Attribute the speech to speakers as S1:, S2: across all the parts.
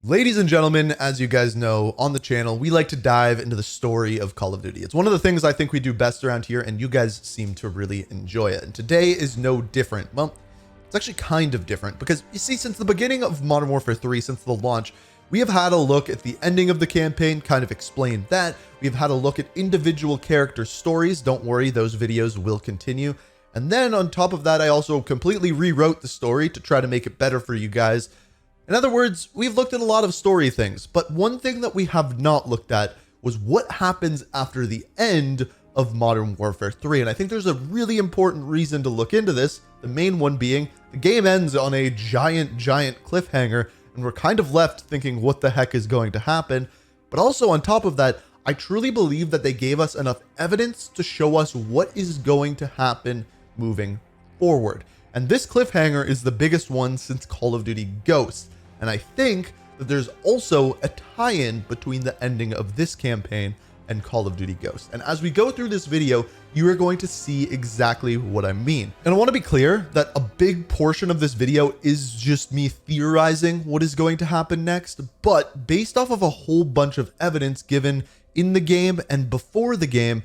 S1: Ladies and gentlemen, as you guys know, on the channel, we like to dive into the story of Call of Duty. It's one of the things I think we do best around here, and you guys seem to really enjoy it. And today is no different. Well, it's actually kind of different because you see, since the beginning of Modern Warfare 3, since the launch, we have had a look at the ending of the campaign, kind of explained that. We've had a look at individual character stories. Don't worry, those videos will continue. And then on top of that, I also completely rewrote the story to try to make it better for you guys. In other words, we've looked at a lot of story things, but one thing that we have not looked at was what happens after the end of Modern Warfare 3. And I think there's a really important reason to look into this. The main one being the game ends on a giant cliffhanger, and we're kind of left thinking what the heck is going to happen. But also on top of that, I truly believe that they gave us enough evidence to show us what is going to happen moving forward. And this cliffhanger is the biggest one since Call of Duty Ghosts. And I think that there's also a tie-in between the ending of this campaign and Call of Duty Ghosts. And as we go through this video, you are going to see exactly what I mean. And I want to be clear that a big portion of this video is just me theorizing what is going to happen next, but based off of a whole bunch of evidence given in the game and before the game,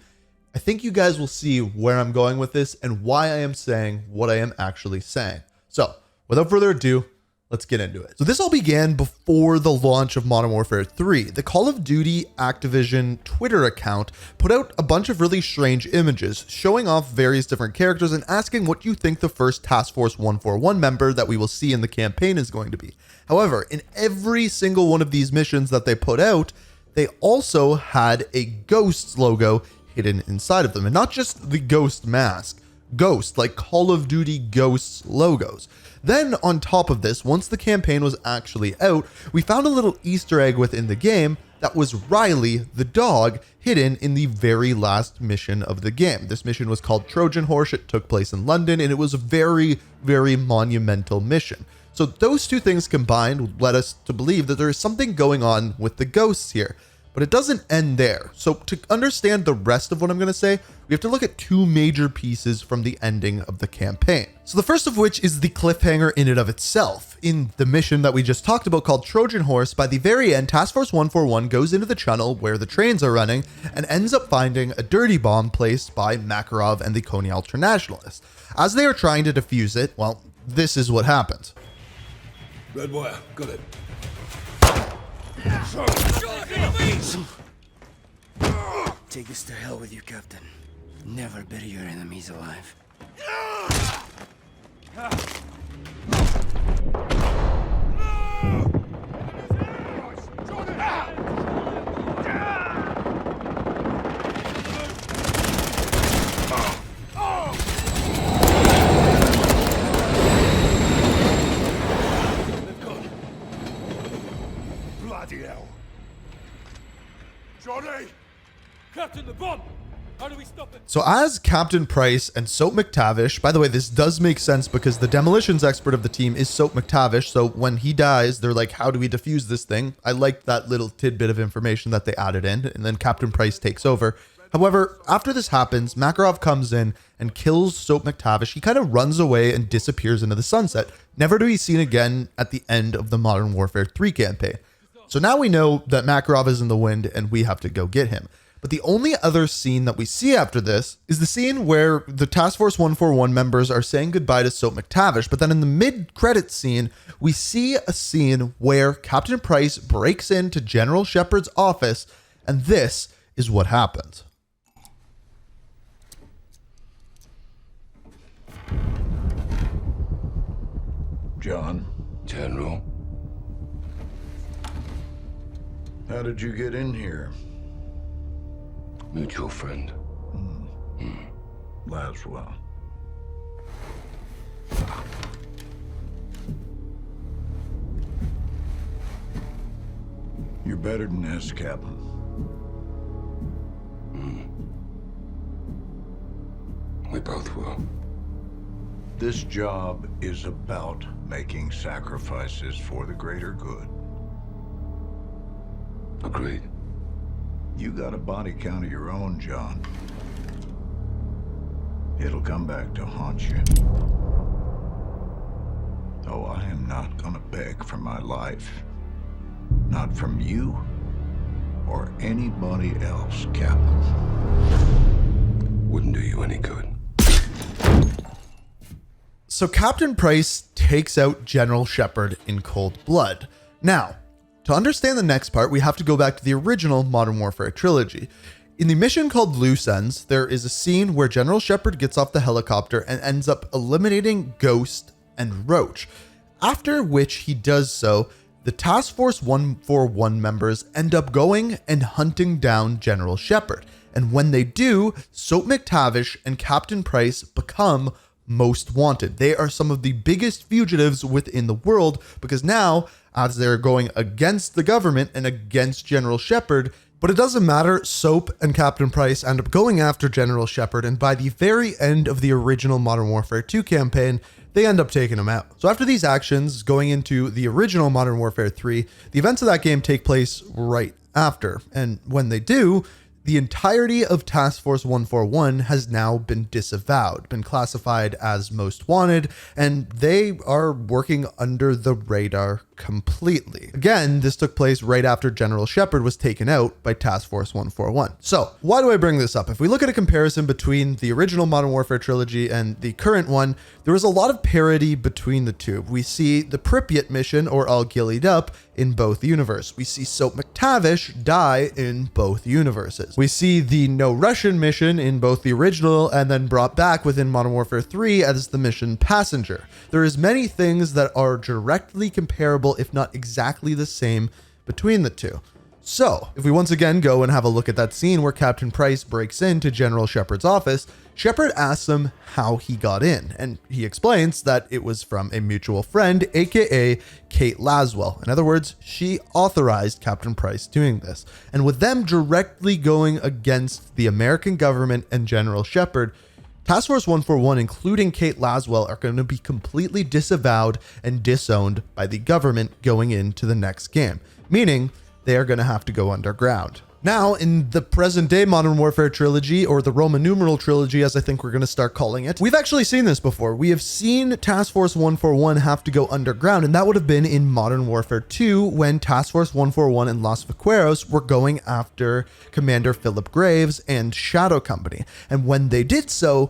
S1: I think you guys will see where I'm going with this and why I am saying what I am actually saying. So without further ado, let's get into it. So this all began before the launch of Modern Warfare 3. The Call of Duty Activision Twitter account put out a bunch of really strange images showing off various different characters and asking what you think the first Task Force 141 member that we will see in the campaign is going to be. However, in every single one of these missions that they put out, they also had a Ghosts logo hidden inside of them. And not just the Ghost mask, Ghost, like Call of Duty Ghosts logos. Then on top of this, once the campaign was actually out, we found a little Easter egg within the game that was Riley, the dog, hidden in the very last mission of the game. This mission was called Trojan Horse. It took place in London, and it was a very monumental mission. So those two things combined led us to believe that there is something going on with the ghosts here. But it doesn't end there. So to understand the rest of what I'm going to say, we have to look at two major pieces from the ending of the campaign. So the first of which is the cliffhanger in and of itself. In the mission that we just talked about called Trojan Horse, by the very end, Task Force 141 goes into the tunnel where the trains are running and ends up finding a dirty bomb placed by Makarov and the Coney Internationalists. As they are trying to defuse it, well, this is what happens.
S2: Red wire, got it.
S3: Take us to hell with you, Captain. Never bury your enemies alive.
S2: Bloody hell. Johnny! Captain, the bomb! How do we stop it?
S1: So as Captain Price and Soap McTavish, by the way, this does make sense because the demolitions expert of the team is Soap McTavish. So when he dies, they're like, how do we defuse this thing? I like that little tidbit of information that they added in, and then Captain Price takes over. However, after this happens, Makarov comes in and kills Soap McTavish. He kind of runs away and disappears into the sunset, never to be seen again at the end of the Modern Warfare 3 campaign. So now we know that Makarov is in the wind and we have to go get him. But the only other scene that we see after this is the scene where the Task Force 141 members are saying goodbye to Soap McTavish. But then in the mid-credits scene, we see a scene where Captain Price breaks into General Shepard's office, and this is what happens.
S4: John,
S2: General.
S4: how did you get in here?
S2: Mutual friend.
S4: Laswell. You're better than this, Captain.
S2: We both will.
S4: This job is about making sacrifices for the greater good.
S2: Agreed.
S4: You got a body count of your own, John. It'll come back to haunt you. Oh, I am not gonna beg for my life. Not from you or anybody else, Captain.
S5: Wouldn't do you any good.
S1: So Captain Price takes out General Shepard in cold blood. Now, to understand the next part, we have to go back to the original Modern Warfare trilogy. In the mission called Loose Ends, there is a scene where General Shepard gets off the helicopter and ends up eliminating Ghost and Roach. After which he does so, the Task Force 141 members end up going and hunting down General Shepard. And when they do, Soap McTavish and Captain Price become most wanted. They are some of the biggest fugitives within the world because now, as they're going against the government and against General Shepard, but it doesn't matter, Soap and Captain Price end up going after General Shepard, and by the very end of the original Modern Warfare 2 campaign, they end up taking him out. So after these actions, going into the original Modern Warfare 3, the events of that game take place right after. And when they do, the entirety of Task Force 141 has now been disavowed, been classified as most wanted, and they are working under the radar completely. Again, this took place right after General Shepard was taken out by Task Force 141. So why do I bring this up? If we look at a comparison between the original Modern Warfare trilogy and the current one, there is a lot of parity between the two. We see the Pripyat mission, or All Gillied Up, in both universes. We see Soap McTavish die in both universes. We see the No Russian mission in both the original and then brought back within Modern Warfare 3 as the mission Passenger. There is many things that are directly comparable, if not exactly the same, between the two. So, if we once again go and have a look at that scene where Captain Price breaks into General Shepard's office, Shepard asks him how he got in, and he explains that it was from a mutual friend, aka Kate Laswell. In other words, she authorized Captain Price doing this. And with them directly going against the American government and General Shepard, Task Force 141, including Kate Laswell, are going to be completely disavowed and disowned by the government going into the next game, meaning they are going to have to go underground. Now, in the present day Modern Warfare trilogy, or the Roman numeral trilogy, as I think we're going to start calling it, we've actually seen this before. We have seen Task Force 141 have to go underground, and that would have been in Modern Warfare 2 when Task Force 141 and Los Vaqueros were going after Commander Philip Graves and Shadow Company. And when they did so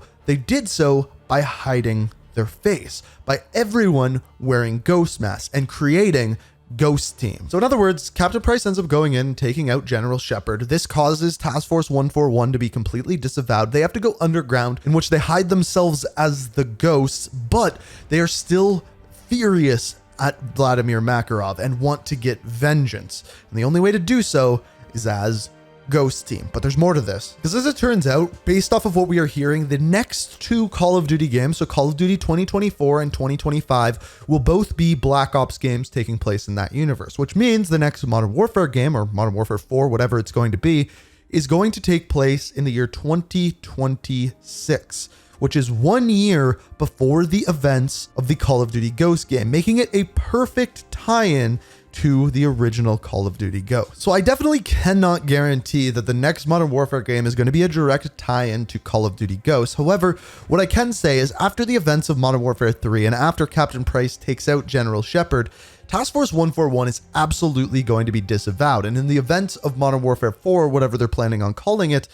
S1: by hiding their face, by everyone wearing ghost masks and creating Ghost Team. So in other words, Captain Price ends up going in and taking out General Shepard. This causes Task Force 141 to be completely disavowed. They have to go underground, in which they hide themselves as the ghosts, but they are still furious at Vladimir Makarov and want to get vengeance. And the only way to do so is as Ghost Team. But there's more to this, because as it turns out, based off of what we are hearing, the next two Call of Duty games, so Call of Duty 2024 and 2025, will both be Black Ops games taking place in that universe, which means the next Modern Warfare game, or Modern Warfare 4, whatever it's going to be, is going to take place in the year 2026, which is 1 year before the events of the Call of Duty Ghost game, making it a perfect tie-in to the original Call of Duty Ghost. So I definitely cannot guarantee that the next Modern Warfare game is going to be a direct tie-in to Call of Duty Ghost. However, what I can say is after the events of Modern Warfare 3 and after Captain Price takes out General Shepard, Task Force 141 is absolutely going to be disavowed. And in the events of Modern Warfare 4, whatever they're planning on calling it,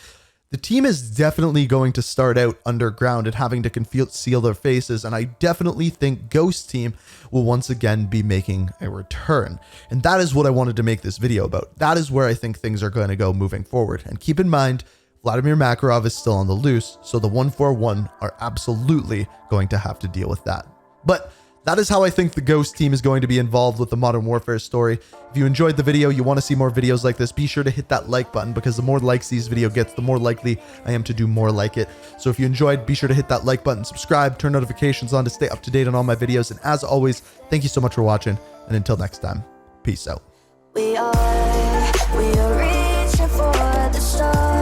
S1: the team is definitely going to start out underground and having to conceal their faces, and I definitely think Ghost Team will once again be making a return. And that is what I wanted to make this video about. That is where I think things are going to go moving forward. And keep in mind, Vladimir Makarov is still on the loose, so the 141 are absolutely going to have to deal with that. But that is how I think the Ghost Team is going to be involved with the Modern Warfare story. If you enjoyed the video, you want to see more videos like this, be sure to hit that like button, because the more likes these video gets, the more likely I am to do more like it. So if you enjoyed, be sure to hit that like button, subscribe, turn notifications on to stay up to date on all my videos. And as always, thank you so much for watching. And until next time, peace out.
S6: We are reaching for the stars.